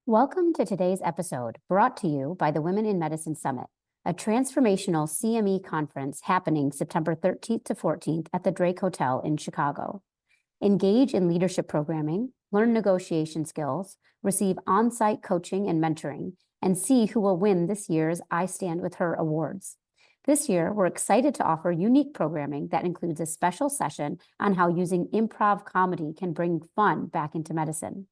Welcome to today's episode, brought to you by the Women in Medicine Summit, a transformational CME conference happening September 13th to 14th at the Drake Hotel in Chicago. Engage in leadership programming, learn negotiation skills, receive on-site coaching and mentoring, and see who will win this year's I Stand With Her awards. This year, we're excited to offer unique programming that includes a special session on how using improv comedy can bring fun back into medicine.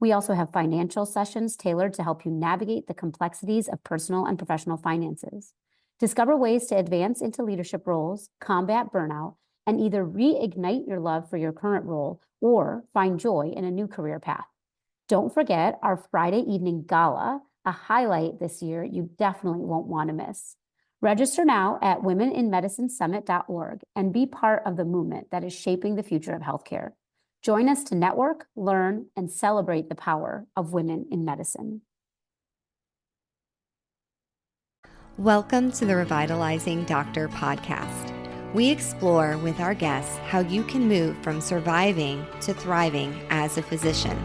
We also have financial sessions tailored to help you navigate the complexities of personal and professional finances. Discover ways to advance into leadership roles, combat burnout, and either reignite your love for your current role or find joy in a new career path. Don't forget our Friday evening gala, a highlight this year you definitely won't want to miss. Register now at womeninmedicinesummit.org and be part of the movement that is shaping the future of healthcare. Join us to network, learn, and celebrate the power of women in medicine. Welcome to the Revitalizing Doctor podcast. We explore with our guests how you can move from surviving to thriving as a physician.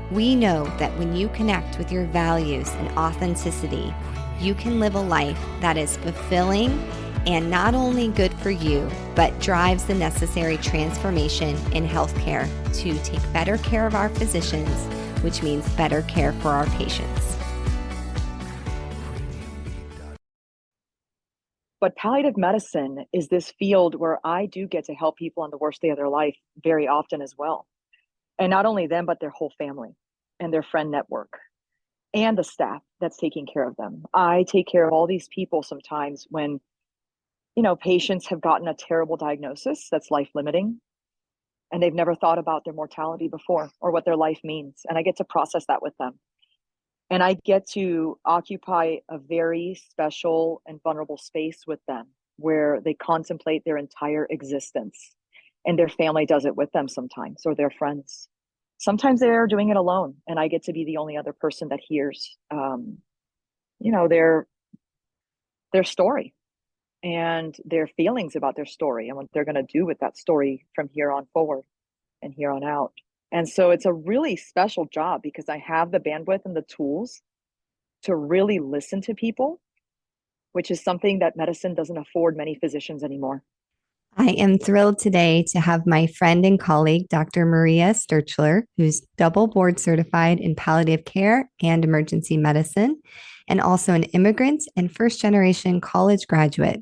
We know that when you connect with your values and authenticity, you can live a life that is fulfilling and not only good for you, but drives the necessary transformation in healthcare to take better care of our physicians, which means better care for our patients. But palliative medicine is this field where I do get to help people on the worst day of their life very often as well. And not only them, but their whole family and their friend network and the staff that's taking care of them. I take care of all these people sometimes when patients have gotten a terrible diagnosis that's life-limiting, and they've never thought about their mortality before or what their life means. And I get to process that with them. And I get to occupy a very special and vulnerable space with them where they contemplate their entire existence. And their family does it with them sometimes, or their friends. Sometimes they're doing it alone, and I get to be the only other person that hears, their story and their feelings about their story and what they're going to do with that story from here on forward and here on out. And so it's a really special job because I have the bandwidth and the tools to really listen to people, which is something that medicine doesn't afford many physicians anymore. I am thrilled today to have my friend and colleague, Dr. Maria Sturchler, who's double board certified in palliative care and emergency medicine, and also an immigrant and first-generation college graduate.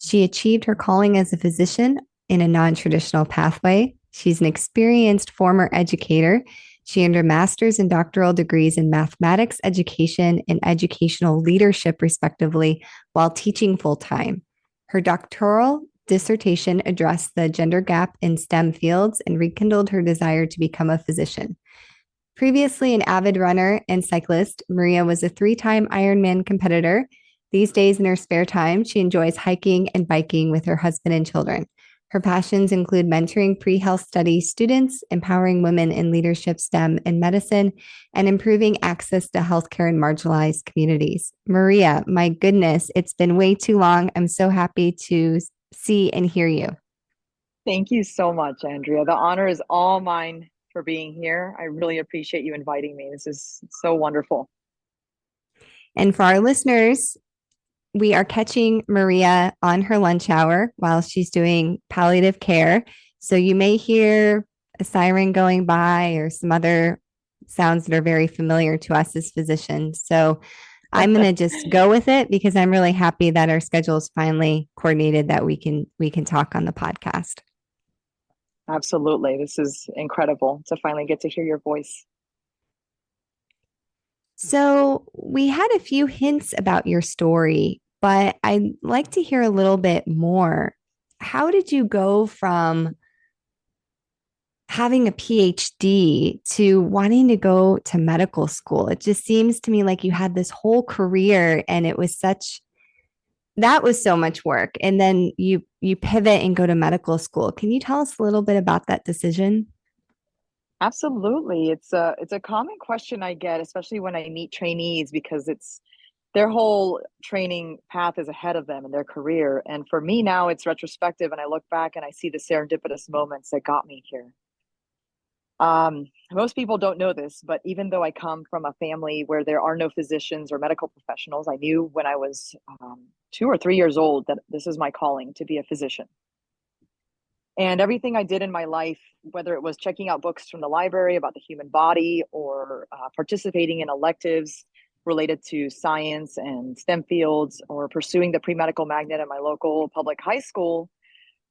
She achieved her calling as a physician in a non-traditional pathway. She's an experienced former educator. She earned her master's and doctoral degrees in mathematics, education, and educational leadership, respectively, while teaching full-time. Her doctoral dissertation addressed the gender gap in STEM fields and rekindled her desire to become a physician. Previously an avid runner and cyclist, Maria was a 3-time Ironman competitor. These days in her spare time, she enjoys hiking and biking with her husband and children. Her passions include mentoring pre-health study students, empowering women in leadership, STEM, and medicine, and improving access to healthcare in marginalized communities. Maria, my goodness, it's been way too long. I'm so happy to see and hear you. Thank you so much, Andrea. The honor is all mine for being here. I really appreciate you inviting me. This is so wonderful. And for our listeners, we are catching Maria on her lunch hour while she's doing palliative care. So you may hear a siren going by or some other sounds that are very familiar to us as physicians. So I'm going to just go with it because I'm really happy that our schedule is finally coordinated that we can talk on the podcast. Absolutely. This is incredible to finally get to hear your voice. So we had a few hints about your story, but I'd like to hear a little bit more. How did you go from having a PhD to wanting to go to medical school? It just seems to me like you had this whole career and that was so much work. And then you pivot and go to medical school. Can you tell us a little bit about that decision? Absolutely. It's a common question I get, especially when I meet trainees, because their whole training path is ahead of them in their career. And for me now, it's retrospective, and I look back and I see the serendipitous moments that got me here. Most people don't know this, but even though I come from a family where there are no physicians or medical professionals, I knew when I was 2 or 3 years old that this is my calling to be a physician. And everything I did in my life, whether it was checking out books from the library about the human body or participating in electives related to science and STEM fields or pursuing the pre-medical magnet at my local public high school,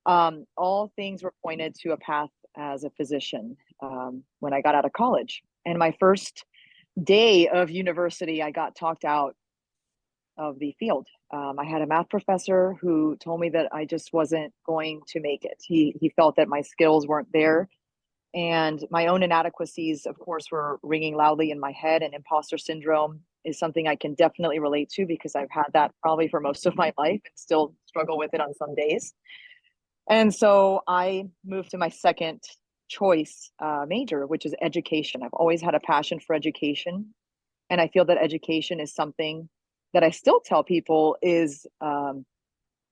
all things were pointed to a path as a physician when I got out of college. And my first day of university, I got talked out of the field. I had a math professor who told me that I just wasn't going to make it. He felt that my skills weren't there. And my own inadequacies, of course, were ringing loudly in my head. And imposter syndrome is something I can definitely relate to because I've had that probably for most of my life and still struggle with it on some days. And so I moved to my second choice major, which is education. I've always had a passion for education. And I feel that education is something that I still tell people is a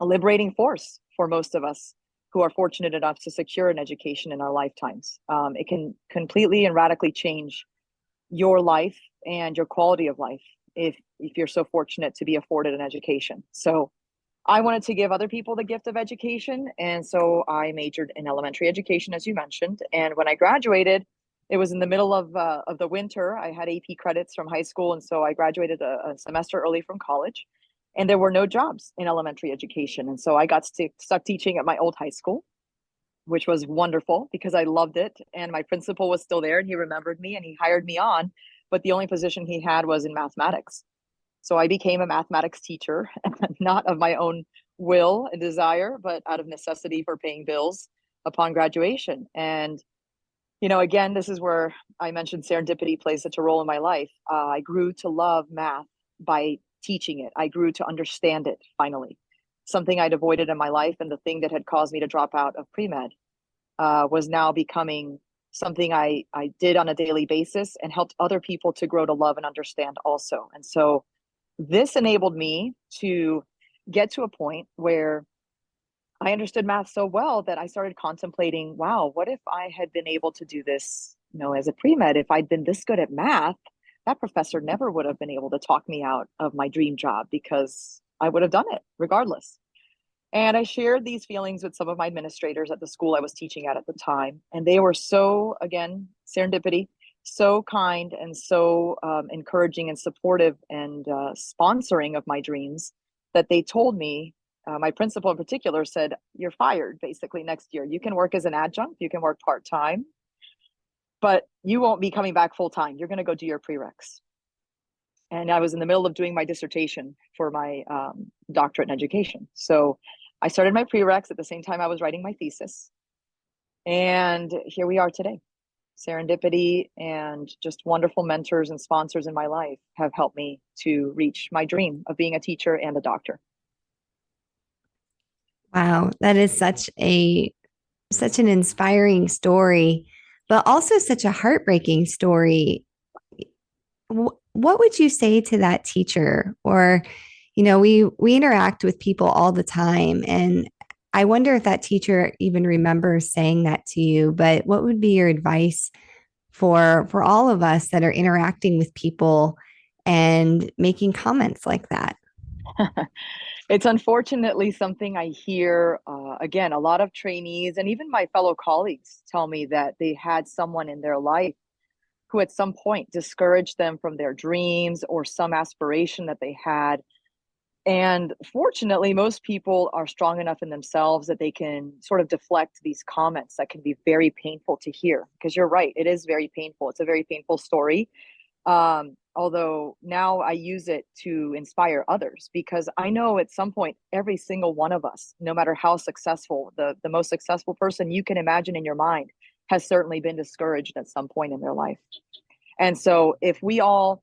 liberating force for most of us who are fortunate enough to secure an education in our lifetimes. It can completely and radically change your life and your quality of life if you're so fortunate to be afforded an education. So I wanted to give other people the gift of education. And so I majored in elementary education, as you mentioned. And when I graduated, it was in the middle of the winter. I had AP credits from high school. And so I graduated a semester early from college. And there were no jobs in elementary education. And so I got stuck teaching at my old high school, which was wonderful because I loved it. And my principal was still there and he remembered me and he hired me on. But the only position he had was in mathematics. So I became a mathematics teacher, not of my own will and desire, but out of necessity for paying bills upon graduation. And, again, this is where I mentioned serendipity plays such a role in my life. I grew to love math by teaching it. I grew to understand it, finally. Something I'd avoided in my life and the thing that had caused me to drop out of pre-med was now becoming something I did on a daily basis and helped other people to grow to love and understand also. And so this enabled me to get to a point where I understood math so well that I started contemplating, wow, what if I had been able to do this, as a pre-med? If I'd been this good at math, that professor never would have been able to talk me out of my dream job because I would have done it regardless. And I shared these feelings with some of my administrators at the school I was teaching at the time. And they were so, again, serendipity, so kind and so encouraging and supportive and sponsoring of my dreams that they told me, my principal in particular said, you're fired basically next year. You can work as an adjunct, you can work part-time, but you won't be coming back full-time. You're going to go do your prereqs. And I was in the middle of doing my dissertation for my doctorate in education. So I started my prereqs at the same time I was writing my thesis. And here we are today. Serendipity and just wonderful mentors and sponsors in my life have helped me to reach my dream of being a teacher and a doctor. Wow, that is such an inspiring story, but also such a heartbreaking story. What would you say to that teacher? Or, we interact with people all the time, and I wonder if that teacher even remembers saying that to you. But what would be your advice for all of us that are interacting with people and making comments like that? It's unfortunately something I hear, again, a lot of trainees and even my fellow colleagues tell me that they had someone in their life who at some point discouraged them from their dreams or some aspiration that they had. And fortunately, most people are strong enough in themselves that they can sort of deflect these comments that can be very painful to hear. Because you're right, it is very painful. It's a very painful story. Although now I use it to inspire others, because I know at some point, every single one of us, no matter how successful, the most successful person you can imagine in your mind has certainly been discouraged at some point in their life. And so if we all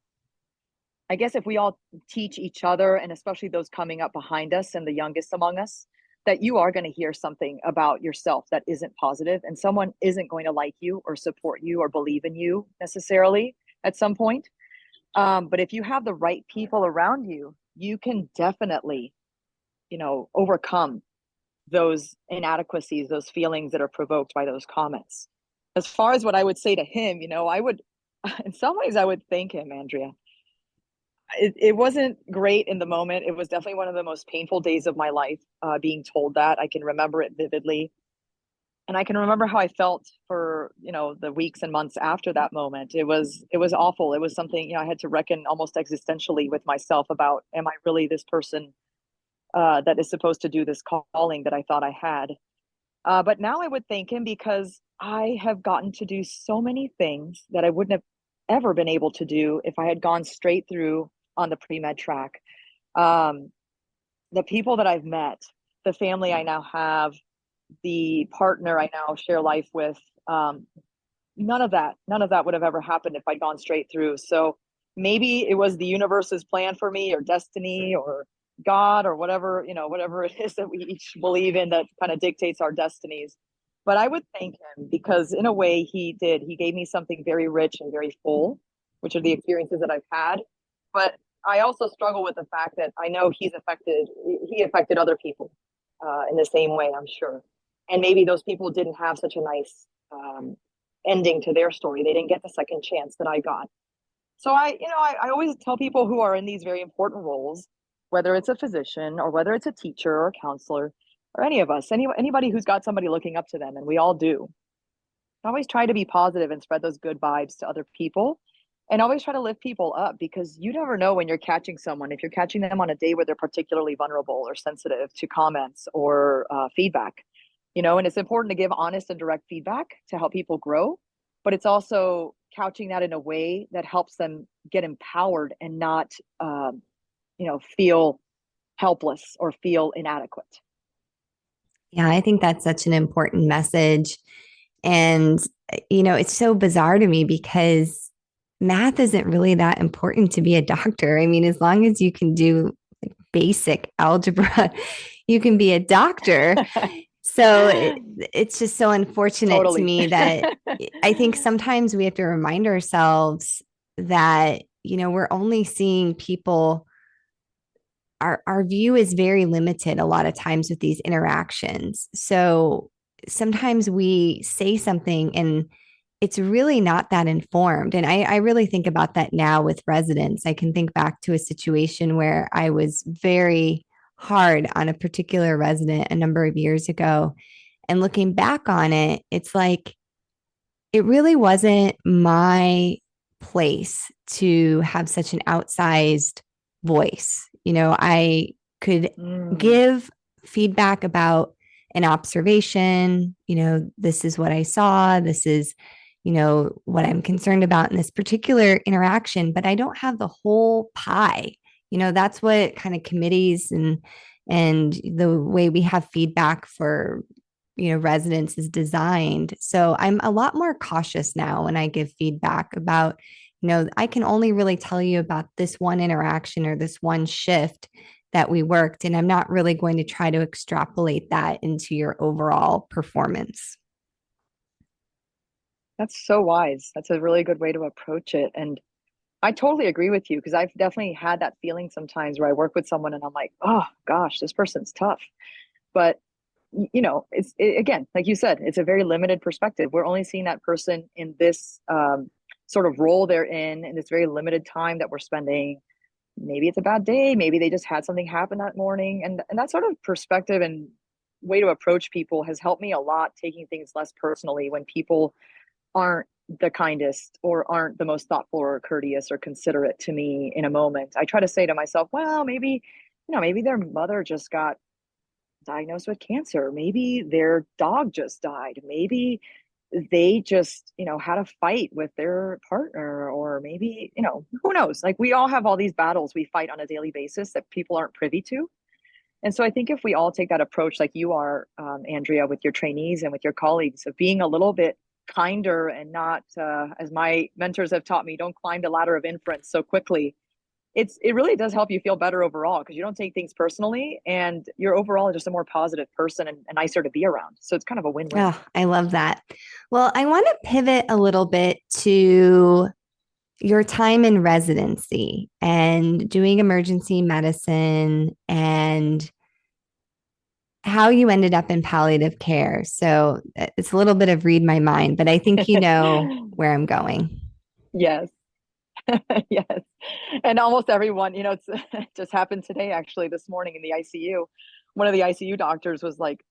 teach each other, and especially those coming up behind us and the youngest among us, that you are going to hear something about yourself that isn't positive, and someone isn't going to like you or support you or believe in you necessarily at some point. But if you have the right people around you, you can definitely, overcome those inadequacies, those feelings that are provoked by those comments. as far as what I would say to him, I would, in some ways, I would thank him, Andrea. It wasn't great in the moment. It was definitely one of the most painful days of my life, being told that. I can remember it vividly. And I can remember how I felt for, the weeks and months after that moment. It was awful. It was something, I had to reckon almost existentially with myself about, am I really this person that is supposed to do this calling that I thought I had? But now I would thank him because I have gotten to do so many things that I wouldn't have ever been able to do if I had gone straight through on the pre-med track. Um, the people that I've met, the family I now have, the partner I now share life with, none of that would have ever happened if I'd gone straight through. So maybe it was the universe's plan for me, or destiny, or God, or whatever it is that we each believe in that kind of dictates our destinies. But I would thank him because in a way he did. He gave me something very rich and very full, which are the experiences that I've had. But I also struggle with the fact that I know he affected other people in the same way, I'm sure. And maybe those people didn't have such a nice ending to their story. They didn't get the second chance that I got. So I always tell people who are in these very important roles, whether it's a physician or whether it's a teacher or a counselor or any of us, anybody who's got somebody looking up to them, and we all do, always try to be positive and spread those good vibes to other people, and always try to lift people up, because you never know when you're catching someone, if you're catching them on a day where they're particularly vulnerable or sensitive to comments or feedback. And it's important to give honest and direct feedback to help people grow, but it's also couching that in a way that helps them get empowered and not, feel helpless or feel inadequate. Yeah, I think that's such an important message. And, it's so bizarre to me because math isn't really that important to be a doctor. I mean, as long as you can do basic algebra, you can be a doctor. So it's just so unfortunate to me that I think sometimes we have to remind ourselves that, we're only seeing people. Our view is very limited a lot of times with these interactions. So sometimes we say something and it's really not that informed. And I really think about that now with residents. I can think back to a situation where I was very hard on a particular resident a number of years ago. And looking back on it, it's like, it really wasn't my place to have such an outsized voice. I could give feedback about an observation, this is what I saw, this is, what I'm concerned about in this particular interaction, but I don't have the whole pie. That's what kind of committees and the way we have feedback for residents is designed. So I'm a lot more cautious now when I give feedback about, I can only really tell you about this one interaction or this one shift that we worked, and I'm not really going to try to extrapolate that into your overall performance. That's so wise. That's a really good way to approach it. And I totally agree with you, because I've definitely had that feeling sometimes where I work with someone and I'm like, oh gosh, this person's tough. But again, like you said, it's a very limited perspective. We're only seeing that person in this sort of role they're in this very limited time that we're spending. Maybe it's a bad day. Maybe they just had something happen that morning. And that sort of perspective and way to approach people has helped me a lot, taking things less personally when people aren't the kindest or aren't the most thoughtful or courteous or considerate to me in a moment. I try to say to myself, well, maybe their mother just got diagnosed with cancer. Maybe their dog just died. Maybe they just, had a fight with their partner, or maybe, who knows? Like, we all have all these battles we fight on a daily basis that people aren't privy to. And so I think if we all take that approach, like you are, Andrea, with your trainees and with your colleagues, of being a little bit kinder and not, as my mentors have taught me, don't climb the ladder of inference so quickly. It really does help you feel better overall, because you don't take things personally, and you're overall just a more positive person and nicer to be around. So it's kind of a win-win. Oh, I love that. Well, I want to pivot a little bit to your time in residency and doing emergency medicine. And how you ended up in palliative care. So it's a little bit of read my mind, but I think you know where I'm going. Yes. Yes. And almost everyone, it just happened today, actually, this morning in the ICU. One of the ICU doctors was like,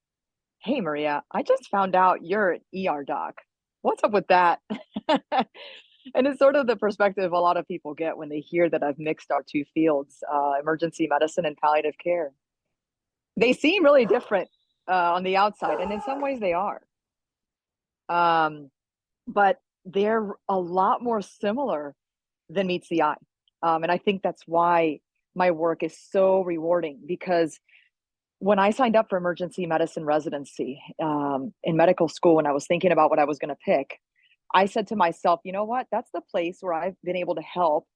"Hey, Maria, I just found out you're an ER doc. What's up with that?" And it's sort of the perspective a lot of people get when they hear that I've mixed our two fields, emergency medicine and palliative care. They seem really different on the outside, and in some ways they are. But they're a lot more similar than meets the eye. And I think that's why my work is so rewarding, because when I signed up for emergency medicine residency in medical school, when I was thinking about what I was going to pick, I said to myself, you know what? That's the place where I've been able to help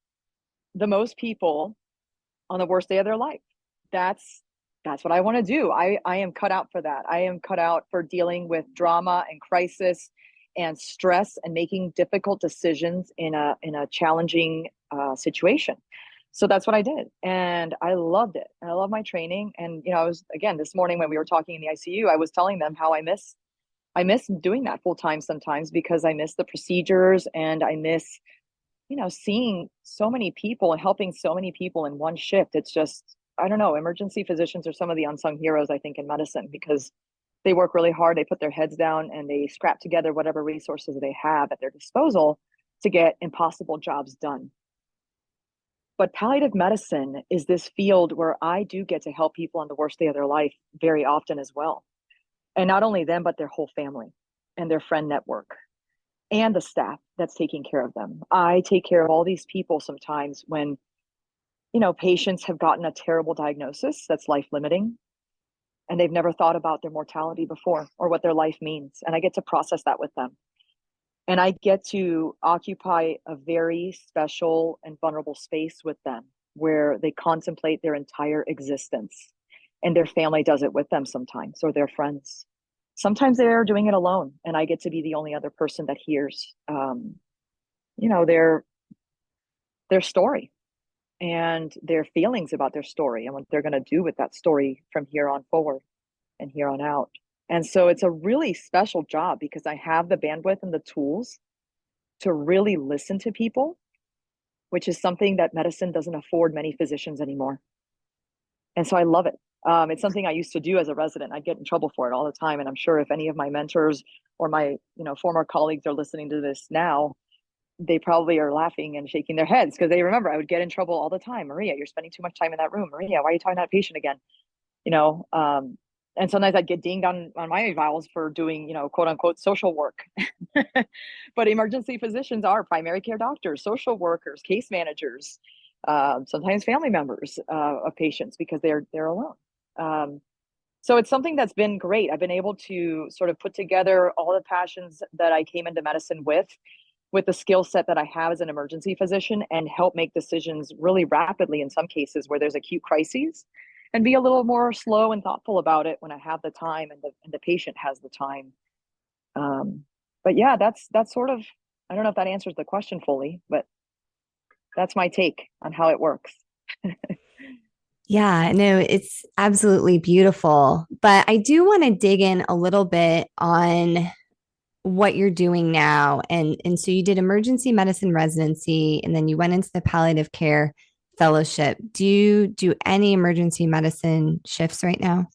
the most people on the worst day of their life. That's what I want to do. I am cut out for that. I am cut out for dealing with drama and crisis and stress and making difficult decisions in a challenging situation. So that's what I did, and I loved it. And I love my training. And I was, again, this morning when we were talking in the ICU, I was telling them how I miss doing that full time sometimes, because I miss the procedures, and I miss seeing so many people and helping so many people in one shift. It's just, I don't know, emergency physicians are some of the unsung heroes, I think, in medicine, because they work really hard. They put their heads down and they scrap together whatever resources they have at their disposal to get impossible jobs done. But palliative medicine is this field where I do get to help people on the worst day of their life very often as well. And not only them, but their whole family and their friend network and the staff that's taking care of them. I take care of all these people sometimes when, patients have gotten a terrible diagnosis that's life limiting, and they've never thought about their mortality before or what their life means. And I get to process that with them. And I get to occupy a very special and vulnerable space with them where they contemplate their entire existence, and their family does it with them sometimes, or their friends. Sometimes they're doing it alone, and I get to be the only other person that hears, their story and their feelings about their story and what they're going to do with that story from here on forward and here on out. And so it's a really special job because I have the bandwidth and the tools to really listen to people, which is something that medicine doesn't afford many physicians anymore. And so I love it. It's something I used to do as a resident. I'd get in trouble for it all the time. And I'm sure if any of my mentors or my, former colleagues are listening to this now, they probably are laughing and shaking their heads because they remember I would get in trouble all the time. Maria, you're spending too much time in that room. Maria, why are you talking to that patient again? And sometimes I'd get dinged on my evals for doing, quote unquote, social work. But emergency physicians are primary care doctors, social workers, case managers, sometimes family members of patients because they're alone. So it's something that's been great. I've been able to sort of put together all the passions that I came into medicine with the skill set that I have as an emergency physician, and help make decisions really rapidly in some cases where there's acute crises, and be a little more slow and thoughtful about it when I have the time and the patient has the time. But yeah, that's sort of, I don't know if that answers the question fully, but that's my take on how it works. Yeah, no, it's absolutely beautiful. But I do want to dig in a little bit on what you're doing now. And so you did emergency medicine residency, and then you went into the palliative care fellowship. Do you do any emergency medicine shifts right now?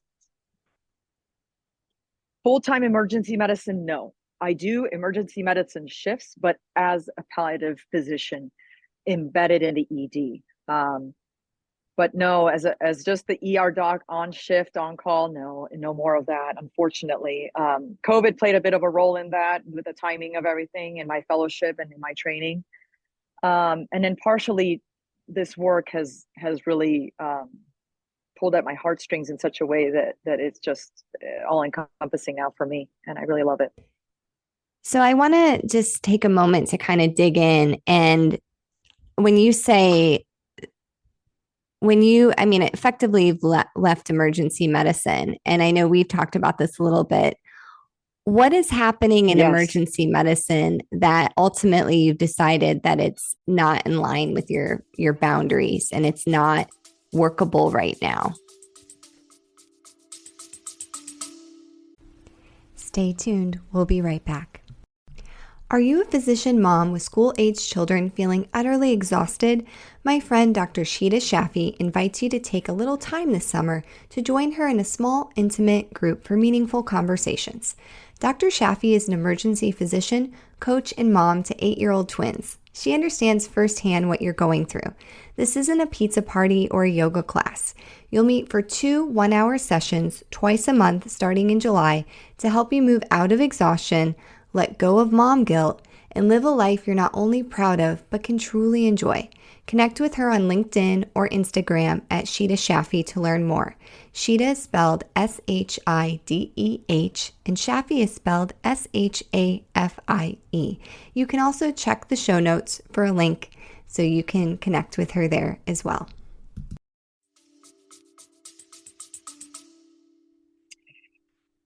Full-time emergency medicine, no. I do emergency medicine shifts, but as a palliative physician embedded in the ED. But no, as just the ER doc on shift, on call, no more of that, unfortunately. COVID played a bit of a role in that with the timing of everything in my fellowship and in my training. And then partially this work has really pulled at my heartstrings in such a way that it's just all encompassing now for me. And I really love it. So I want to just take a moment to kind of dig in. And when you say, effectively you've left emergency medicine, and I know we've talked about this a little bit. What is happening in emergency medicine that ultimately you've decided that it's not in line with your boundaries and it's not workable right now? Stay tuned. We'll be right back. Are you a physician mom with school-aged children feeling utterly exhausted? My friend Dr. Sheeta Shaffi invites you to take a little time this summer to join her in a small, intimate group for meaningful conversations. Dr. Shaffi is an emergency physician, coach, and mom to 8-year-old twins. She understands firsthand what you're going through. This isn't a pizza party or a yoga class. You'll meet for 2 one-hour sessions twice a month starting in July to help you move out of exhaustion, let go of mom guilt, and live a life you're not only proud of, but can truly enjoy. Connect with her on LinkedIn or Instagram at Sheeta Shaffi to learn more. Sheeta is spelled Shideh, and Shaffi is spelled Shafie. You can also check the show notes for a link so you can connect with her there as well.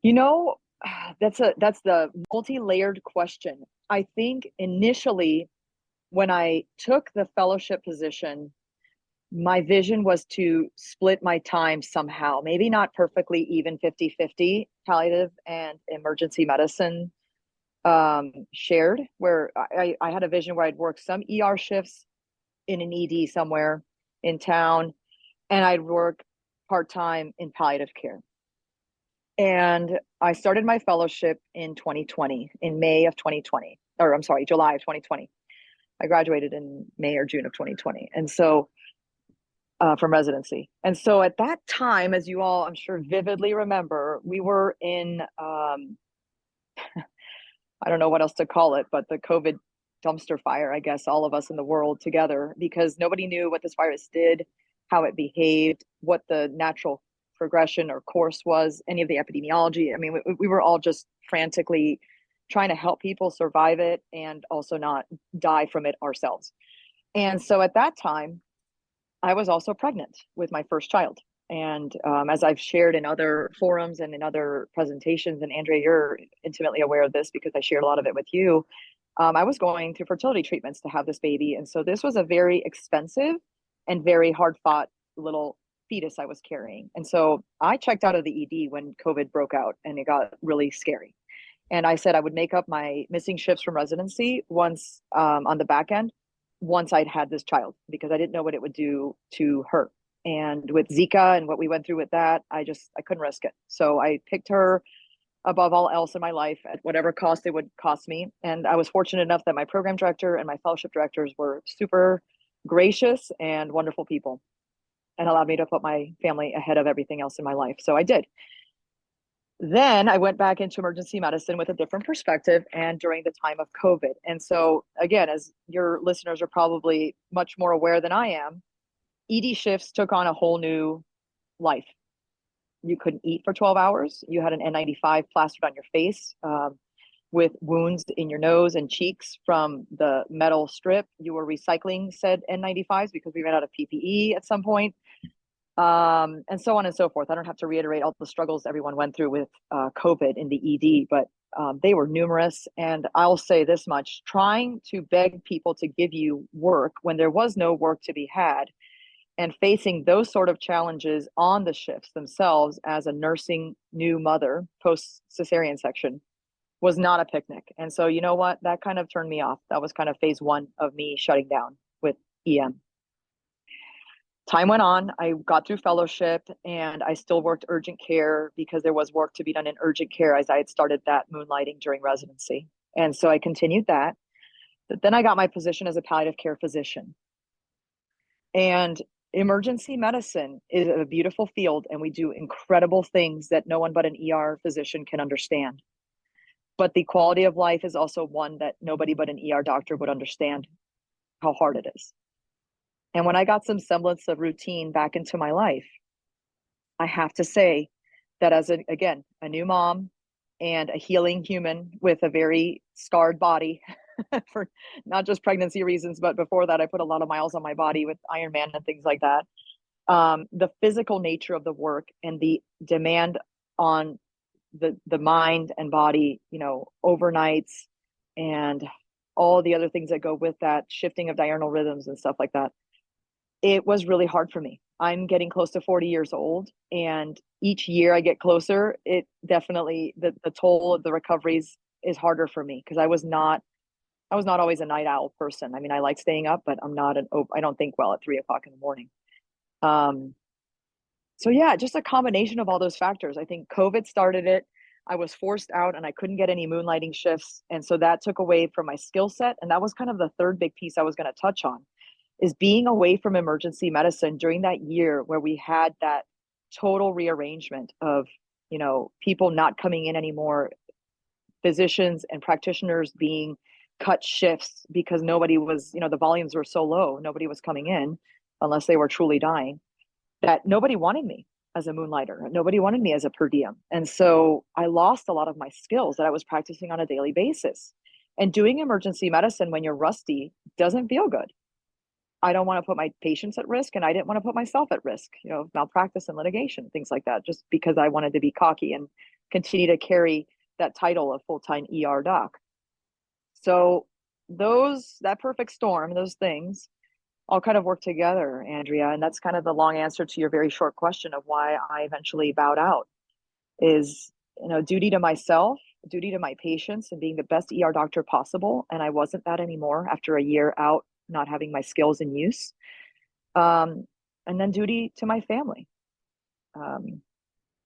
You know, that's the multi-layered question. I think initially when I took the fellowship position, my vision was to split my time somehow, maybe not perfectly even 50-50, palliative and emergency medicine shared, where I had a vision where I'd work some ER shifts in an ED somewhere in town, and I'd work part-time in palliative care. And I started my fellowship in 2020, in May of 2020, or I'm sorry, July of 2020. I graduated in May or June of 2020. And so from residency. And so at that time, as you all, I'm sure, vividly remember, we were in, I don't know what else to call it, but the COVID dumpster fire, I guess, all of us in the world together, because nobody knew what this virus did, how it behaved, what the natural progression or course was, any of the epidemiology. I mean, we were all just frantically trying to help people survive it and also not die from it ourselves. And so at that time, I was also pregnant with my first child. And as I've shared in other forums and in other presentations, and Andrea, you're intimately aware of this because I shared a lot of it with you, I was going through fertility treatments to have this baby. And so this was a very expensive and very hard fought little fetus I was carrying. And so I checked out of the ED when COVID broke out and it got really scary. And I said I would make up my missing shifts from residency once on the back end, once I'd had this child, because I didn't know what it would do to her. And with Zika and what we went through with that, I couldn't risk it. So I picked her above all else in my life at whatever cost it would cost me. And I was fortunate enough that my program director and my fellowship directors were super gracious and wonderful people and allowed me to put my family ahead of everything else in my life. So I did. Then I went back into emergency medicine with a different perspective and during the time of COVID. And so again, as your listeners are probably much more aware than I am, ED shifts took on a whole new life. You couldn't eat for 12 hours. You had an N95 plastered on your face with wounds in your nose and cheeks from the metal strip. You were recycling said N95s because we ran out of PPE at some point. And so on and so forth. I don't have to reiterate all the struggles everyone went through with COVID in the ED, but they were numerous. And I'll say this much, trying to beg people to give you work when there was no work to be had, and facing those sort of challenges on the shifts themselves as a nursing new mother post cesarean section was not a picnic. And so, you know what, that kind of turned me off. That was kind of phase one of me shutting down with EM. Time went on, I got through fellowship and I still worked urgent care because there was work to be done in urgent care as I had started that moonlighting during residency. And so I continued that. But then I got my position as a palliative care physician. And emergency medicine is a beautiful field and we do incredible things that no one but an ER physician can understand. But the quality of life is also one that nobody but an ER doctor would understand how hard it is. And when I got some semblance of routine back into my life, I have to say that as again, a new mom and a healing human with a very scarred body for not just pregnancy reasons, but before that, I put a lot of miles on my body with Ironman and things like that. The physical nature of the work and the demand on the mind and body, you know, overnights and all the other things that go with that, shifting of diurnal rhythms and stuff like that. It was really hard for me. I'm getting close to 40 years old, and each year I get closer, it definitely, the toll of the recoveries is harder for me, because I was not always a night owl person. I mean, I like staying up, but I don't think well at 3 o'clock in the morning. Um, so yeah, just a combination of all those factors. I think COVID started it. I was forced out and I couldn't get any moonlighting shifts. And so that took away from my skill set. And that was kind of the third big piece I was going to touch on, is being away from emergency medicine during that year where we had that total rearrangement of, people not coming in anymore, physicians and practitioners being cut shifts because nobody was, the volumes were so low, nobody was coming in unless they were truly dying, that nobody wanted me as a moonlighter. Nobody wanted me as a per diem. And so I lost a lot of my skills that I was practicing on a daily basis. And doing emergency medicine when you're rusty doesn't feel good. I don't want to put my patients at risk, and I didn't want to put myself at risk, malpractice and litigation, things like that, just because I wanted to be cocky and continue to carry that title of full-time ER doc. So that perfect storm, those things all kind of work together, Andrea. And that's kind of the long answer to your very short question of why I eventually bowed out, is, duty to myself, duty to my patients, and being the best ER doctor possible. And I wasn't that anymore after a year out, not having my skills in use. And then duty to my family.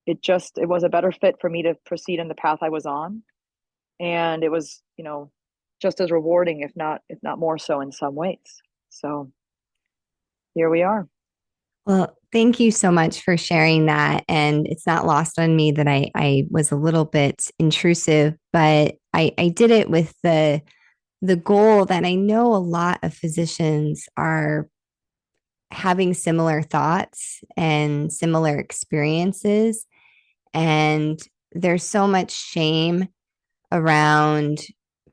It was a better fit for me to proceed in the path I was on. And it was, just as rewarding, if not more so in some ways. So here we are. Well, thank you so much for sharing that. And it's not lost on me that I was a little bit intrusive, but I did it with the goal that I know a lot of physicians are having similar thoughts and similar experiences. And there's so much shame around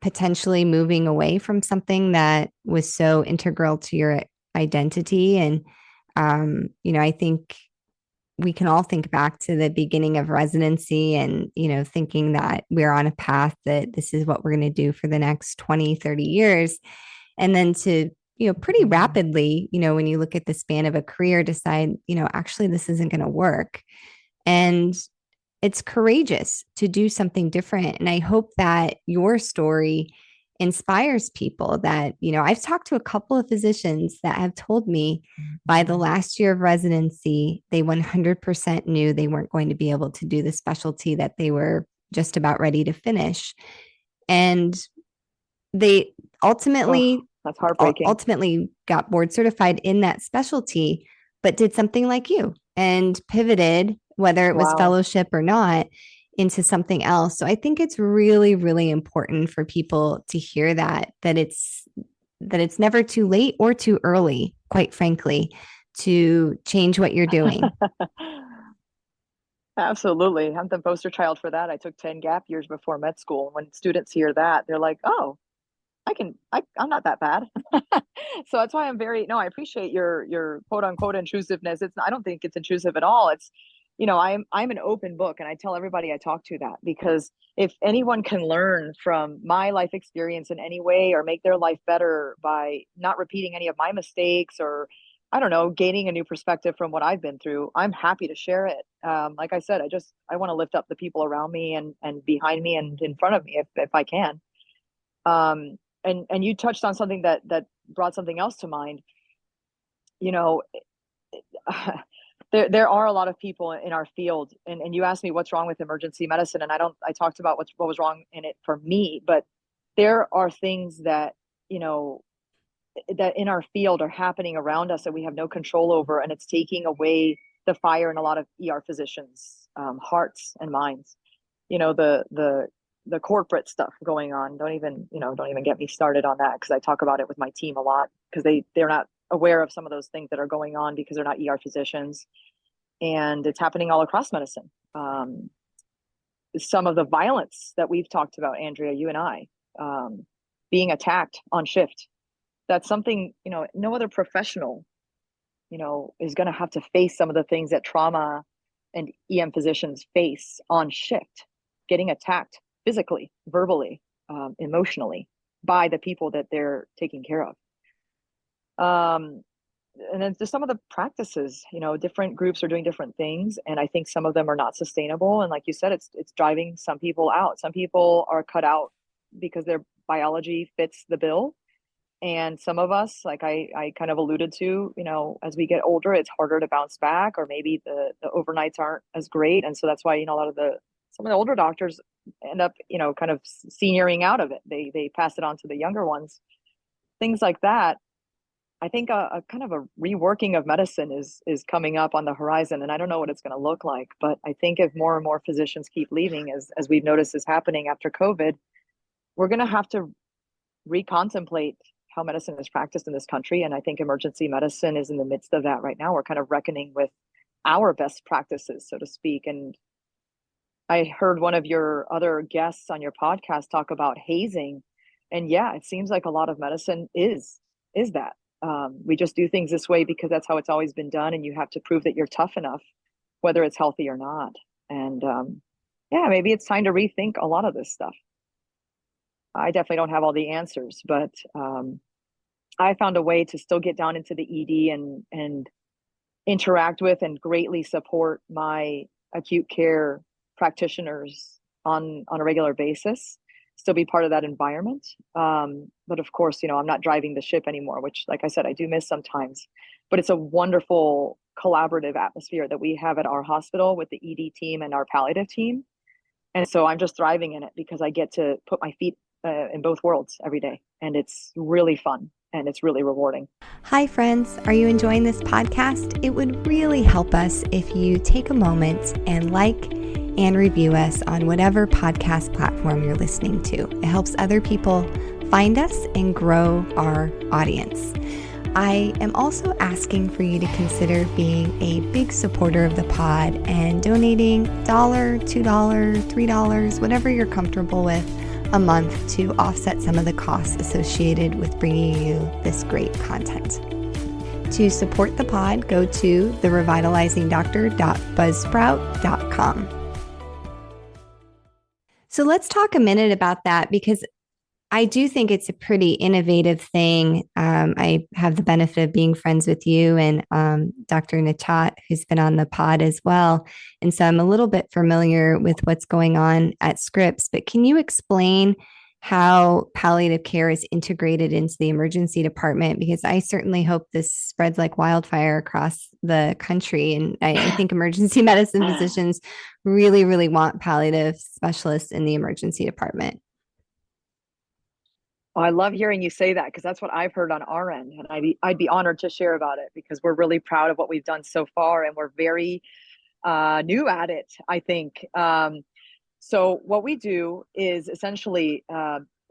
potentially moving away from something that was so integral to your identity. And, I think we can all think back to the beginning of residency and, thinking that we're on a path that this is what we're going to do for the next 20, 30 years. And then to, pretty rapidly, when you look at the span of a career, decide, actually, this isn't going to work. And it's courageous to do something different. And I hope that your story inspires people that, I've talked to a couple of physicians that have told me by the last year of residency, they 100% knew they weren't going to be able to do the specialty that they were just about ready to finish. And they ultimately, that's heartbreaking. Ultimately got board certified in that specialty, but did something like you and pivoted, whether it was fellowship or not, into something else. So I think it's really, really important for people to hear that it's never too late or too early, quite frankly, to change what you're doing. Absolutely. I'm the poster child for that. I took 10 gap years before med school. When students hear that, they're like, oh, I'm not that bad. So that's why I appreciate your quote unquote intrusiveness. I don't think it's intrusive at all. It's, I'm an open book, and I tell everybody I talk to that, because if anyone can learn from my life experience in any way, or make their life better by not repeating any of my mistakes, or I don't know, gaining a new perspective from what I've been through, I'm happy to share it. Like I said, I want to lift up the people around me and behind me and in front of me if I can. And you touched on something that brought something else to mind. There are a lot of people in our field, and you asked me what's wrong with emergency medicine, and I talked about what was wrong in it for me, but there are things that that in our field are happening around us that we have no control over, and it's taking away the fire in a lot of ER physicians' hearts and minds. The corporate stuff going on. Don't even get me started on that, because I talk about it with my team a lot, because they're not aware of some of those things that are going on because they're not ER physicians, and it's happening all across medicine. Some of the violence that we've talked about, Andrea, you and I, being attacked on shift, that's something, no other professional, is going to have to face some of the things that trauma and EM physicians face on shift, getting attacked physically, verbally, emotionally by the people that they're taking care of. then just some of the practices, different groups are doing different things. And I think some of them are not sustainable. And like you said, it's driving some people out. Some people are cut out because their biology fits the bill. And some of us, like I kind of alluded to, as we get older, it's harder to bounce back, or maybe the overnights aren't as great. And so that's why, some of the older doctors end up, kind of senioring out of it. They pass it on to the younger ones, things like that. I think a kind of a reworking of medicine is coming up on the horizon, and I don't know what it's going to look like. But I think if more and more physicians keep leaving, as we've noticed is happening after COVID, we're going to have to recontemplate how medicine is practiced in this country. And I think emergency medicine is in the midst of that right now. We're kind of reckoning with our best practices, so to speak. And I heard one of your other guests on your podcast talk about hazing, and yeah, it seems like a lot of medicine is that. We just do things this way because that's how it's always been done, and you have to prove that you're tough enough, whether it's healthy or not. And yeah, maybe it's time to rethink a lot of this stuff. I definitely don't have all the answers, but I found a way to still get down into the ED and interact with and greatly support my acute care practitioners on a regular basis, still be part of that environment. But of course, I'm not driving the ship anymore, which, like I said, I do miss sometimes. But it's a wonderful collaborative atmosphere that we have at our hospital with the ED team and our palliative team. And so I'm just thriving in it because I get to put my feet in both worlds every day. And it's really fun and it's really rewarding. Hi, friends. Are you enjoying this podcast? It would really help us if you take a moment and like and review us on whatever podcast platform you're listening to. It helps other people find us and grow our audience. I am also asking for you to consider being a big supporter of the pod and donating $1, $2, $3, whatever you're comfortable with a month to offset some of the costs associated with bringing you this great content. To support the pod, go to therevitalizingdoctor.buzzsprout.com. So let's talk a minute about that, because I do think it's a pretty innovative thing. I have the benefit of being friends with you and Dr. Nachat, who's been on the pod as well. And so I'm a little bit familiar with what's going on at Scripps. But can you explain how palliative care is integrated into the emergency department? Because I certainly hope this spreads like wildfire across the country. And I think emergency medicine physicians really, really want palliative specialists in the emergency department. Oh, I love hearing you say that, because that's what I've heard on our end. And I'd be honored to share about it, because we're really proud of what we've done so far. And we're very new at it, I think. So what we do is essentially,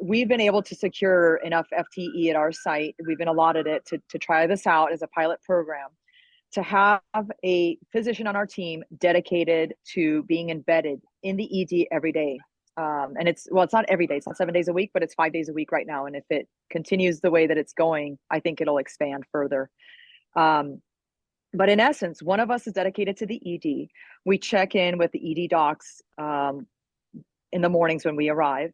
we've been able to secure enough FTE at our site. We've been allotted it to try this out as a pilot program, to have a physician on our team dedicated to being embedded in the ED every day. And it's not every day, it's not 7 days a week, but it's 5 days a week right now. And if it continues the way that it's going, I think it'll expand further. But in essence, one of us is dedicated to the ED. We check in with the ED docs in the mornings when we arrive,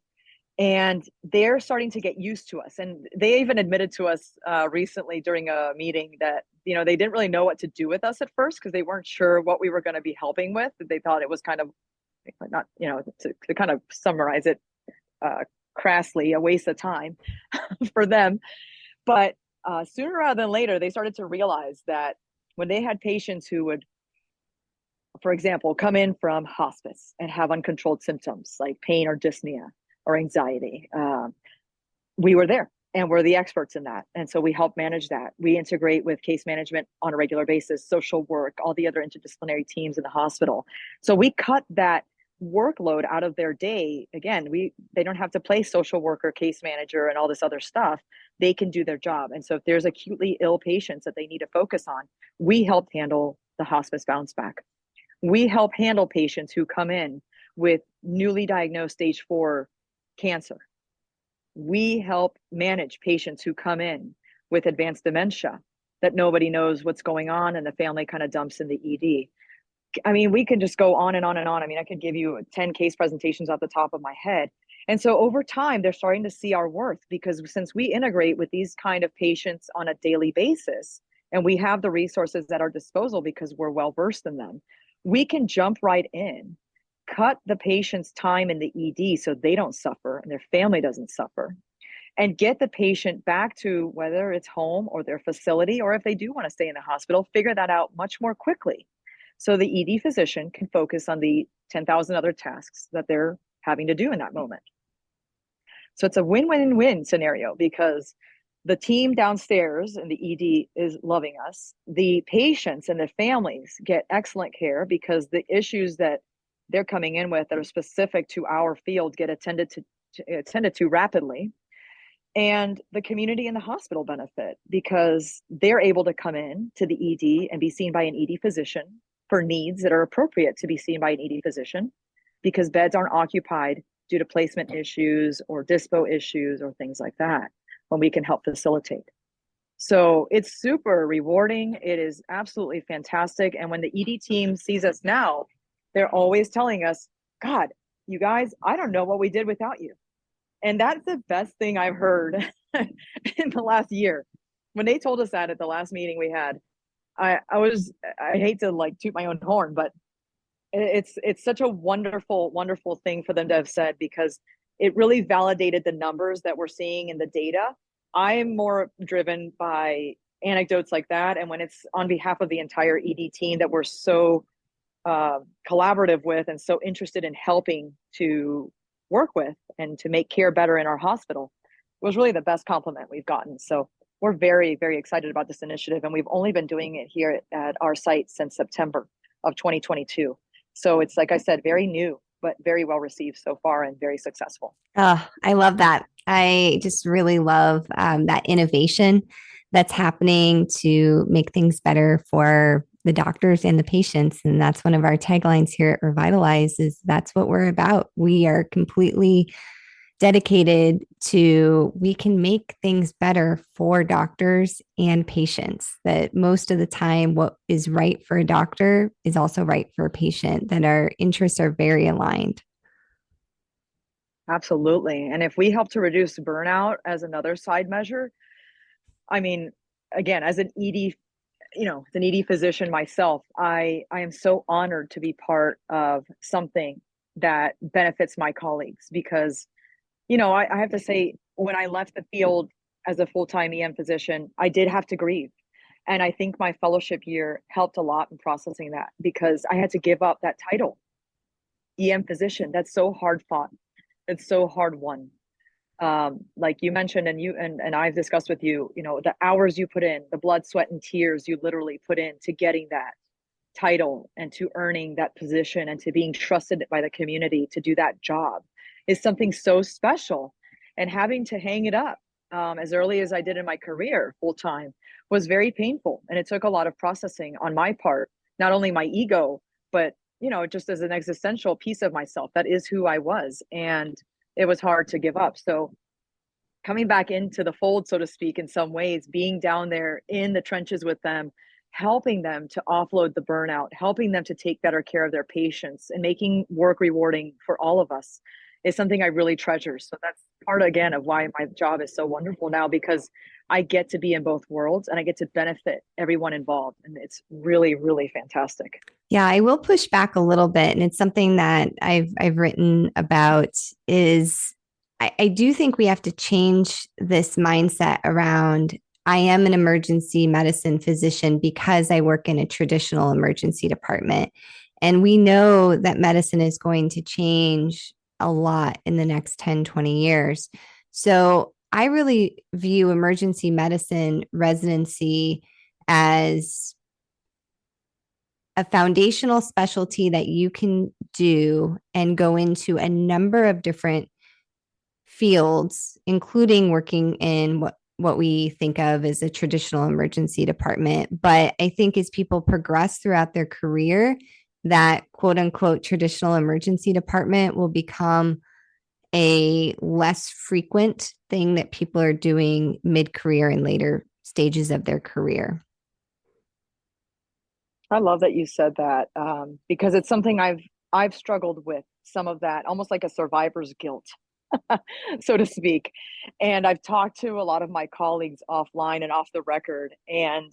and they're starting to get used to us. And they even admitted to us recently during a meeting that, they didn't really know what to do with us at first, because they weren't sure what we were going to be helping with. They thought it was kind of not, to kind of summarize it crassly, a waste of time for them. But sooner rather than later, they started to realize that when they had patients who would, for example, come in from hospice and have uncontrolled symptoms like pain or dyspnea or anxiety, we were there, and we're the experts in that. And so we help manage that. We integrate with case management on a regular basis, social work, all the other interdisciplinary teams in the hospital. So we cut that workload out of their day. Again, they don't have to play social worker, case manager, and all this other stuff. They can do their job. And so if there's acutely ill patients that they need to focus on, we help handle the hospice bounce back. We help handle patients who come in with newly diagnosed stage 4 cancer. We help manage patients who come in with advanced dementia that nobody knows what's going on, and the family kind of dumps in the ED. I mean, we can just go on and on and on. I mean, I could give you 10 case presentations off the top of my head. And so over time, they're starting to see our worth, because since we integrate with these kind of patients on a daily basis, and we have the resources at our disposal because we're well versed in them, we can jump right in, cut the patient's time in the ED so they don't suffer and their family doesn't suffer, and get the patient back to whether it's home or their facility, or if they do want to stay in the hospital, figure that out much more quickly. So the ED physician can focus on the 10,000 other tasks that they're having to do in that moment. So it's a win-win-win scenario because the team downstairs in the ED is loving us. The patients and the families get excellent care because the issues that they're coming in with that are specific to our field get attended to rapidly. And the community and the hospital benefit because they're able to come in to the ED and be seen by an ED physician for needs that are appropriate to be seen by an ED physician because beds aren't occupied due to placement issues or dispo issues or things like that when we can help facilitate. So it's super rewarding. It is absolutely fantastic. And when the ED team sees us now, they're always telling us, God, you guys, I don't know what we did without you. And that's the best thing I've heard in the last year. When they told us that at the last meeting we had, I hate to like toot my own horn, but it's such a wonderful, wonderful thing for them to have said because it really validated the numbers that we're seeing in the data. I am more driven by anecdotes like that. And when it's on behalf of the entire ED team that we're so collaborative with and so interested in helping to work with and to make care better in our hospital, it was really the best compliment we've gotten. So we're very, very excited about this initiative. And we've only been doing it here at our site since September of 2022. So it's, like I said, very new, but very well received so far and very successful. Oh, I love that. I just really love that innovation that's happening to make things better for the doctors and the patients. And that's one of our taglines here at Revitalize is that's what we're about. We are completely dedicated to we can make things better for doctors and patients, that most of the time what is right for a doctor is also right for a patient, that our interests are very aligned. Absolutely. And if we help to reduce burnout as another side measure, I mean, again, as an ED, as an ED physician myself, I am so honored to be part of something that benefits my colleagues because, I have to say, when I left the field as a full-time EM physician, I did have to grieve. And I think my fellowship year helped a lot in processing that because I had to give up that title, EM physician. That's so hard fought. It's so hard won. Like you mentioned, and I've discussed with you, the hours you put in, the blood, sweat, and tears you literally put in to getting that title and to earning that position and to being trusted by the community to do that job is something so special. And having to hang it up as early as I did in my career full time was very painful. And it took a lot of processing on my part, not only my ego, but just as an existential piece of myself. That is who I was. And it was hard to give up. So coming back into the fold, so to speak, in some ways, being down there in the trenches with them, helping them to offload the burnout, helping them to take better care of their patients and making work rewarding for all of us is something I really treasure. So that's part, again, of why my job is so wonderful now, because I get to be in both worlds and I get to benefit everyone involved. And it's really, really fantastic. Yeah, I will push back a little bit. And it's something that I've written about is I do think we have to change this mindset around I am an emergency medicine physician because I work in a traditional emergency department. And we know that medicine is going to change a lot in the next 10, 20 years. So I really view emergency medicine residency as a foundational specialty that you can do and go into a number of different fields, including working in what we think of as a traditional emergency department. But I think as people progress throughout their career, that quote unquote traditional emergency department will become a less frequent thing that people are doing mid-career and later stages of their career. I love that you said that because it's something I've struggled with, some of that, almost like a survivor's guilt so to speak. And I've talked to a lot of my colleagues offline and off the record. And,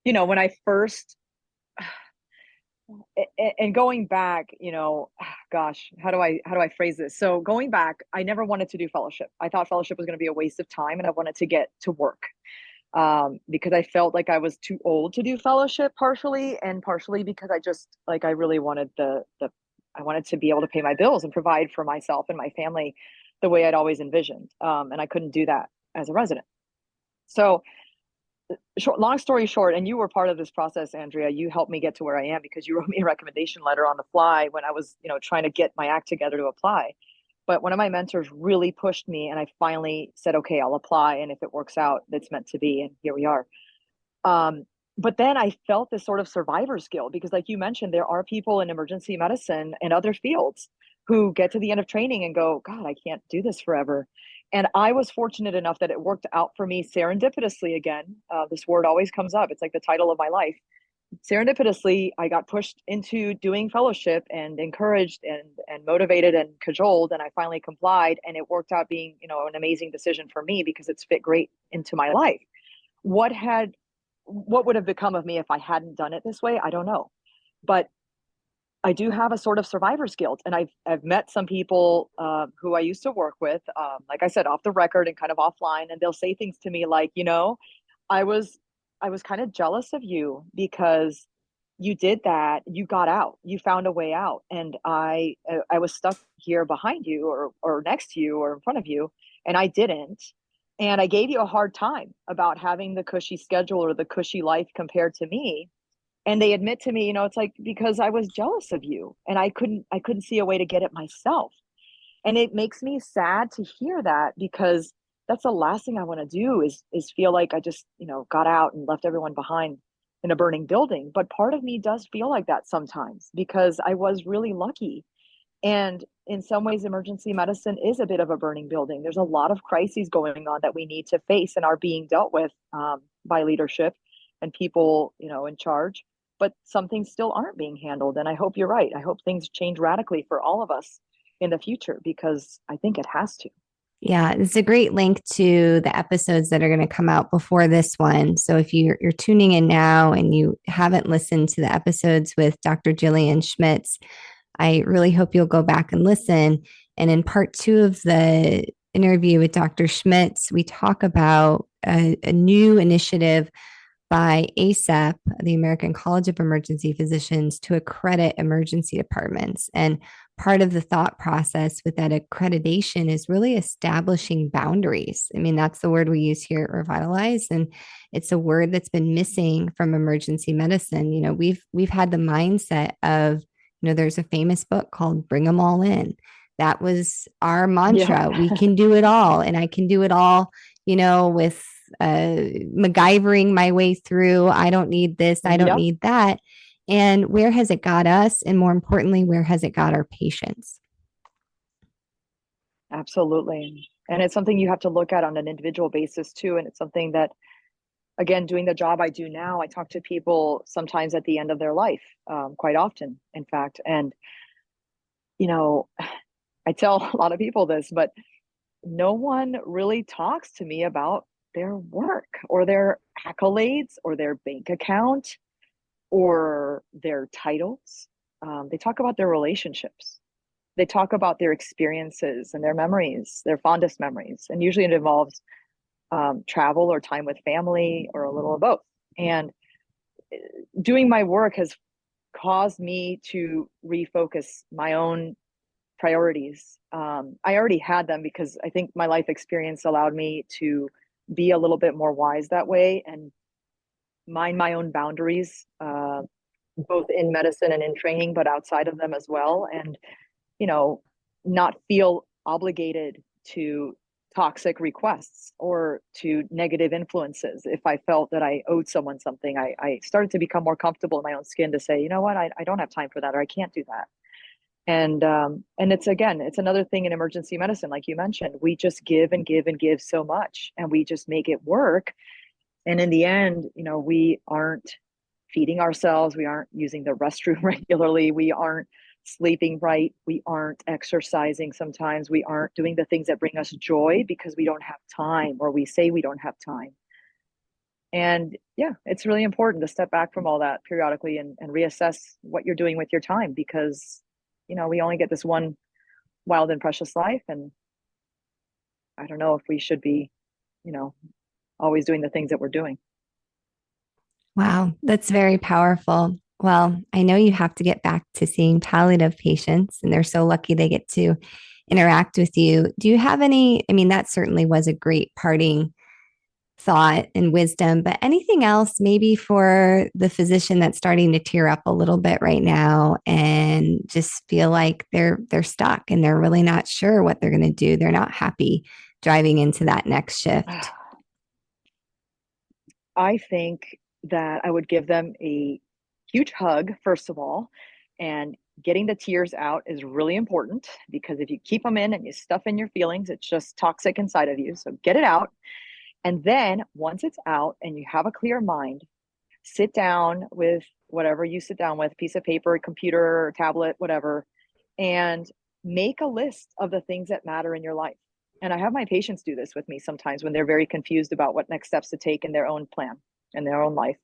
when I first, and going back, gosh, how do I phrase this? So going back, I never wanted to do fellowship. I thought fellowship was going to be a waste of time, and I wanted to get to work, because I felt like I was too old to do fellowship, partially, and partially because I just like I really wanted I wanted to be able to pay my bills and provide for myself and my family the way I'd always envisioned, and I couldn't do that as a resident. So long story short, and you were part of this process, Andrea. You helped me get to where I am because you wrote me a recommendation letter on the fly when I was, trying to get my act together to apply. But one of my mentors really pushed me, and I finally said, okay, I'll apply. And if it works out, it's meant to be. And here we are. But then I felt this sort of survivor's guilt because, like you mentioned, there are people in emergency medicine and other fields who get to the end of training and go, God, I can't do this forever. And I was fortunate enough that it worked out for me serendipitously again. This word always comes up. It's like the title of my life. Serendipitously, I got pushed into doing fellowship and encouraged and motivated and cajoled, and I finally complied. And it worked out being, an amazing decision for me because it's fit great into my life. What would have become of me if I hadn't done it this way? I don't know. But I do have a sort of survivor's guilt, and I've met some people who I used to work with, like I said, off the record and kind of offline, and they'll say things to me like, I was kind of jealous of you because you did that, you got out, you found a way out, and I was stuck here behind you or next to you or in front of you, and I didn't. And I gave you a hard time about having the cushy schedule or the cushy life compared to me. And they admit to me, it's like because I was jealous of you and I couldn't see a way to get it myself. And it makes me sad to hear that because that's the last thing I want to do is feel like I just, got out and left everyone behind in a burning building. But part of me does feel like that sometimes because I was really lucky. And in some ways, emergency medicine is a bit of a burning building. There's a lot of crises going on that we need to face and are being dealt with by leadership and people, in charge. But some things still aren't being handled. And I hope you're right. I hope things change radically for all of us in the future because I think it has to. Yeah, it's a great link to the episodes that are going to come out before this one. So if you're tuning in now and you haven't listened to the episodes with Dr. Jillian Schmitz, I really hope you'll go back and listen. And in part 2 of the interview with Dr. Schmitz, we talk about a new initiative by ACEP, the American College of Emergency Physicians, to accredit emergency departments. And part of the thought process with that accreditation is really establishing boundaries. I mean, that's the word we use here at Revitalize, and it's a word that's been missing from emergency medicine. We've had the mindset of, there's a famous book called Bring 'Em All In. That was our mantra. Yeah. We can do it all, and I can do it all, with MacGyvering my way through. I don't need this. I don't need that. And where has it got us? And more importantly, where has it got our patients? Absolutely. And it's something you have to look at on an individual basis too. And it's something that, again, doing the job I do now, I talk to people sometimes at the end of their life, quite often, in fact. And, I tell a lot of people this, but no one really talks to me about their work or their accolades or their bank account or their titles. They talk about their relationships. They talk about their experiences and their memories, their fondest memories. And usually it involves travel or time with family or a little of both. And doing my work has caused me to refocus my own priorities. I already had them because I think my life experience allowed me to be a little bit more wise that way and mind my own boundaries, both in medicine and in training, but outside of them as well. And, not feel obligated to toxic requests or to negative influences. If I felt that I owed someone something, I started to become more comfortable in my own skin to say, you know what, I don't have time for that, or I can't do that. And it's another thing in emergency medicine, like you mentioned, we just give and give and give so much, and we just make it work. And in the end, we aren't feeding ourselves. We aren't using the restroom regularly. We aren't sleeping right. We aren't exercising sometimes. We aren't doing the things that bring us joy because we don't have time, or we say we don't have time. And yeah, it's really important to step back from all that periodically and reassess what you're doing with your time, because, we only get this one wild and precious life. And I don't know if we should be, always doing the things that we're doing. Wow, that's very powerful. Well, I know you have to get back to seeing palliative patients, and they're so lucky they get to interact with you. Do you have any? I mean, that certainly was a great parting thought and wisdom, but anything else maybe for the physician that's starting to tear up a little bit right now and just feel like they're stuck and they're really not sure what they're going to do. They're not happy driving into that next shift. I think that I would give them a huge hug, first of all, and getting the tears out is really important, because if you keep them in and you stuff in your feelings, it's just toxic inside of you. So get it out. And then once it's out and you have a clear mind, sit down with whatever you sit down with, a piece of paper, a computer, tablet, whatever, and make a list of the things that matter in your life. And I have my patients do this with me sometimes when they're very confused about what next steps to take in their own plan, in their own life.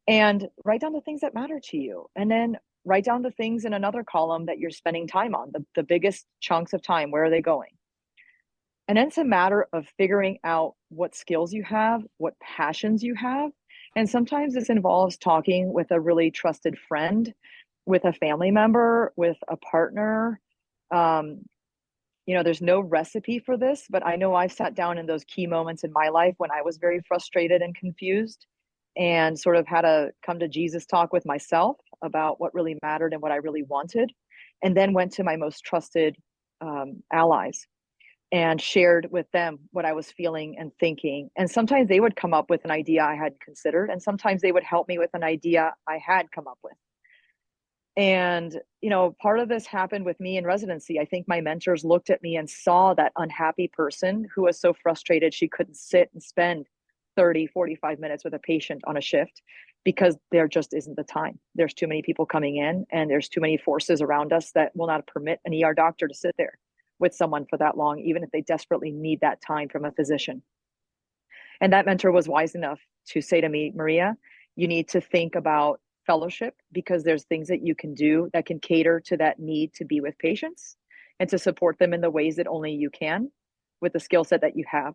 And write down the things that matter to you. And then write down the things in another column that you're spending time on, the biggest chunks of time. Where are they going? And then it's a matter of figuring out what skills you have, what passions you have. And sometimes this involves talking with a really trusted friend, with a family member, with a partner. There's no recipe for this, but I know I've sat down in those key moments in my life when I was very frustrated and confused, and sort of had a come to Jesus talk with myself about what really mattered and what I really wanted. And then went to my most trusted allies and shared with them what I was feeling and thinking. And sometimes they would come up with an idea I hadn't considered, and sometimes they would help me with an idea I had come up with. And, part of this happened with me in residency. I think my mentors looked at me and saw that unhappy person who was so frustrated she couldn't sit and spend 30, 45 minutes with a patient on a shift, because there just isn't the time. There's too many people coming in, and there's too many forces around us that will not permit an ER doctor to sit there with someone for that long, even if they desperately need that time from a physician. And that mentor was wise enough to say to me, Maria, you need to think about fellowship, because there's things that you can do that can cater to that need to be with patients and to support them in the ways that only you can with the skill set that you have.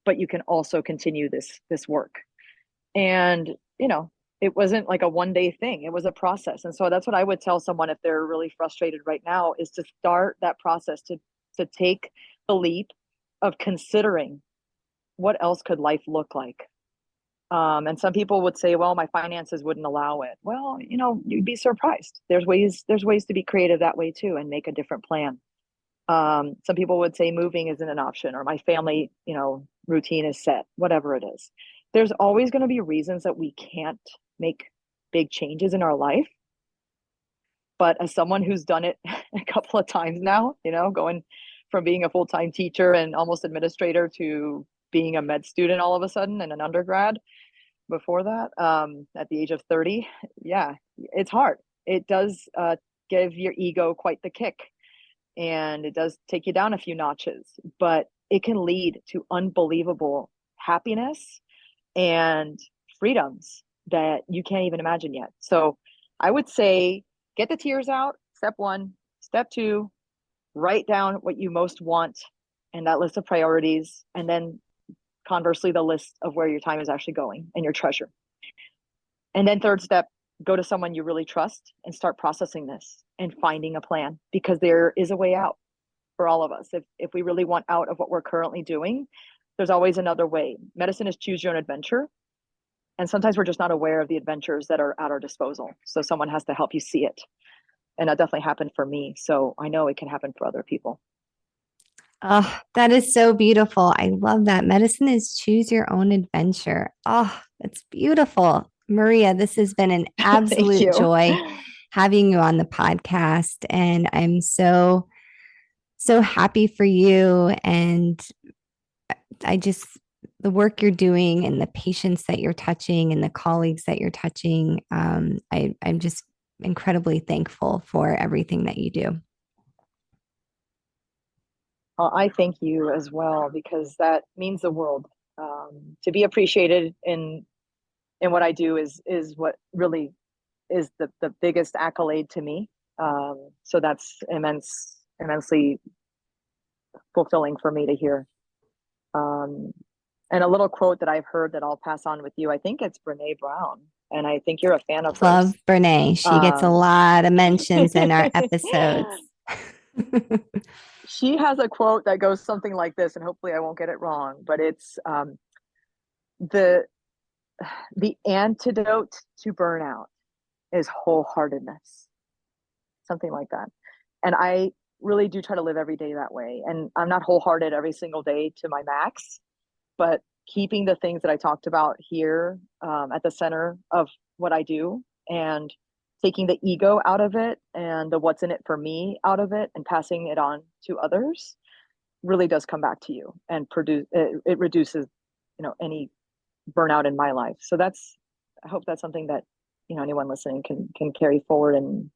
But you can also continue this work. And, it wasn't like a one-day thing. It was a process. And so that's what I would tell someone if they're really frustrated right now, is to start that process, to take the leap of considering what else could life look like. And some people would say, well, my finances wouldn't allow it. Well, you'd be surprised. There's ways to be creative that way too, and make a different plan. Some people would say moving isn't an option, or my family, routine is set, whatever it is. There's always going to be reasons that we can't make big changes in our life. But as someone who's done it a couple of times now, going from being a full-time teacher and almost administrator to being a med student all of a sudden, and an undergrad before that, at the age of 30, yeah, it's hard. It does give your ego quite the kick, and it does take you down a few notches, but it can lead to unbelievable happiness and freedoms that you can't even imagine yet. So I would say, get the tears out, step one. Step two, write down what you most want and that list of priorities, and then conversely, the list of where your time is actually going and your treasure. And then third step, go to someone you really trust and start processing this and finding a plan, because there is a way out for all of us. If we really want out of what we're currently doing, there's always another way. Medicine is choose your own adventure. And sometimes we're just not aware of the adventures that are at our disposal. So someone has to help you see it. And that definitely happened for me. So I know it can happen for other people. Oh, that is so beautiful. I love that. Medicine is choose your own adventure. Oh, that's beautiful. Maria, this has been an absolute joy having you on the podcast. And I'm so happy for you. And the work you're doing and the patients that you're touching and the colleagues that you're touching, I'm just incredibly thankful for everything that you do. Well, I thank you as well, because that means the world. To be appreciated in what I do is what really is the biggest accolade to me. So that's immensely fulfilling for me to hear. And a little quote that I've heard that I'll pass on with you. I think it's Brene Brown, and I think you're a fan of Love hers. Brene. She gets a lot of mentions in our episodes. She has a quote that goes something like this, and hopefully I won't get it wrong, but it's the antidote to burnout is wholeheartedness, something like that. And I really do try to live every day that way. And I'm not wholehearted every single day to my max, but keeping the things that I talked about here at the center of what I do, and taking the ego out of it and the what's in it for me out of it and passing it on to others really does come back to you and it reduces, any burnout in my life. So I hope that's something that, anyone listening can carry forward and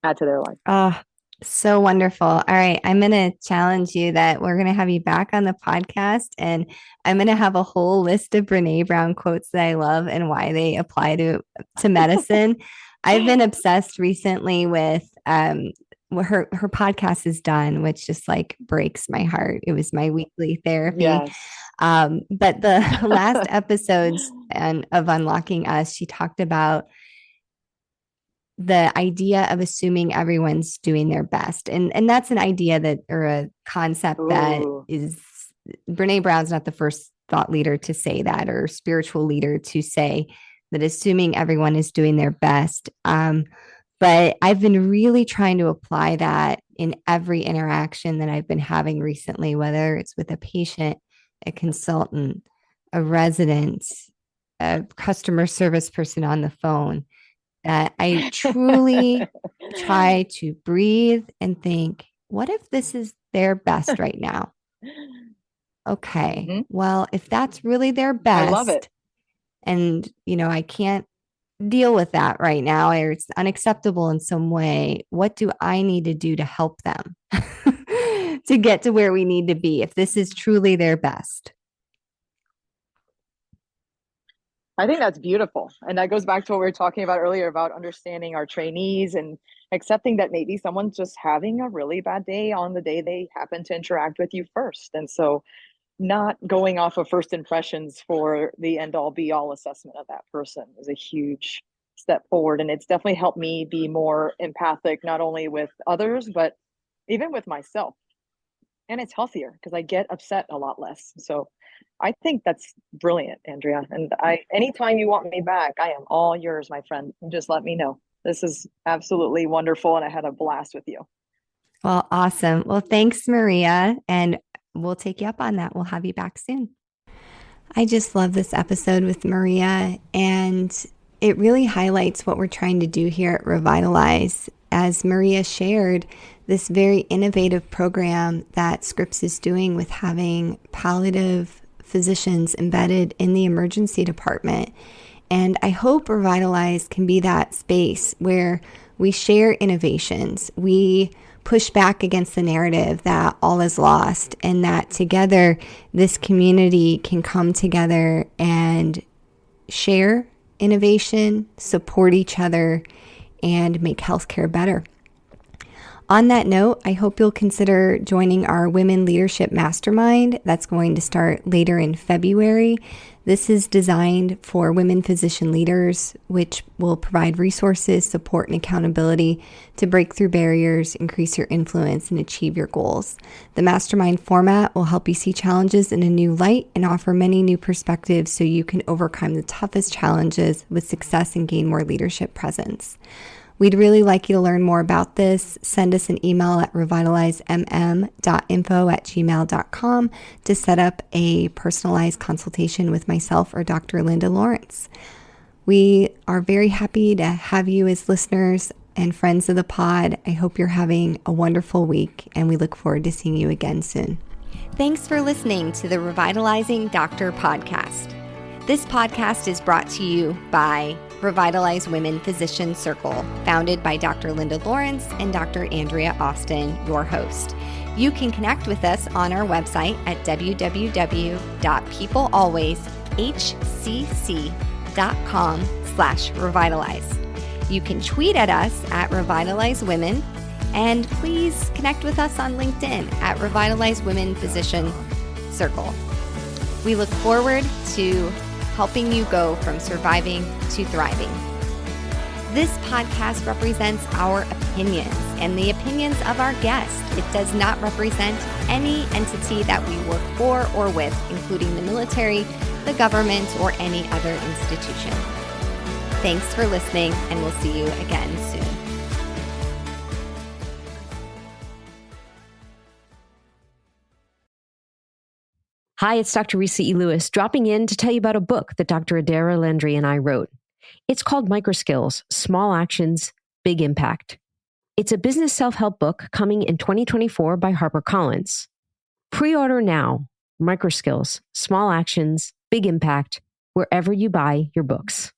add to their life. Oh, so wonderful. All right. I'm going to challenge you that we're going to have you back on the podcast, and I'm going to have a whole list of Brene Brown quotes that I love and why they apply to medicine. I've been obsessed recently with her podcast is done, which just like breaks my heart. It was my weekly therapy. Yes. But the last episodes of Unlocking Us, she talked about the idea of assuming everyone's doing their best. And that's an idea that, or a concept that is, Brene Brown's not the first thought leader to say that, or spiritual leader to say that assuming everyone is doing their best. But I've been really trying to apply that in every interaction that I've been having recently, whether it's with a patient, a consultant, a resident, a customer service person on the phone. That I truly try to breathe and think, what if this is their best right now? Okay, well, if that's really their best, I love it. And, I can't deal with that right now, or it's unacceptable in some way, what do I need to do to help them to get to where we need to be if this is truly their best? I think that's beautiful. And that goes back to what we were talking about earlier about understanding our trainees and accepting that maybe someone's just having a really bad day on the day they happen to interact with you first. And so not going off of first impressions for the end all be all assessment of that person is a huge step forward. And it's definitely helped me be more empathic, not only with others, but even with myself. And it's healthier because I get upset a lot less. So I think that's brilliant, Andrea. And anytime you want me back, I am all yours, my friend. Just let me know. This is absolutely wonderful. And I had a blast with you. Well, awesome. Well, thanks, Maria. And we'll take you up on that. We'll have you back soon. I just love this episode with Maria, and it really highlights what we're trying to do here at Revitalize. As Maria shared, this very innovative program that Scripps is doing with having palliative physicians embedded in the emergency department. And I hope Revitalize can be that space where we share innovations, we push back against the narrative that all is lost, and that together this community can come together and share innovation, support each other, and make healthcare better. On that note, I hope you'll consider joining our Women Leadership Mastermind that's going to start later in February. This is designed for women physician leaders, which will provide resources, support, and accountability to break through barriers, increase your influence, and achieve your goals. The mastermind format will help you see challenges in a new light and offer many new perspectives so you can overcome the toughest challenges with success and gain more leadership presence. We'd really like you to learn more about this. Send us an email at revitalizmm.info@gmail.com to set up a personalized consultation with myself or Dr. Linda Lawrence. We are very happy to have you as listeners and friends of the pod. I hope you're having a wonderful week, and we look forward to seeing you again soon. Thanks for listening to the Revitalizing Doctor podcast. This podcast is brought to you by Revitalize Women Physician Circle, founded by Dr. Linda Lawrence and Dr. Andrea Austin, your host. You can connect with us on our website at www.peoplealwayshcc.com/revitalize. You can tweet at us at Revitalize Women, and please connect with us on LinkedIn at Revitalize Women Physician Circle. We look forward to helping you go from surviving to thriving. This podcast represents our opinions and the opinions of our guests. It does not represent any entity that we work for or with, including the military, the government, or any other institution. Thanks for listening, and we'll see you again soon. Hi, it's Dr. Risa E. Lewis, dropping in to tell you about a book that Dr. Adara Landry and I wrote. It's called Microskills, Small Actions, Big Impact. It's a business self-help book coming in 2024 by HarperCollins. Pre-order now, Microskills, Small Actions, Big Impact, wherever you buy your books.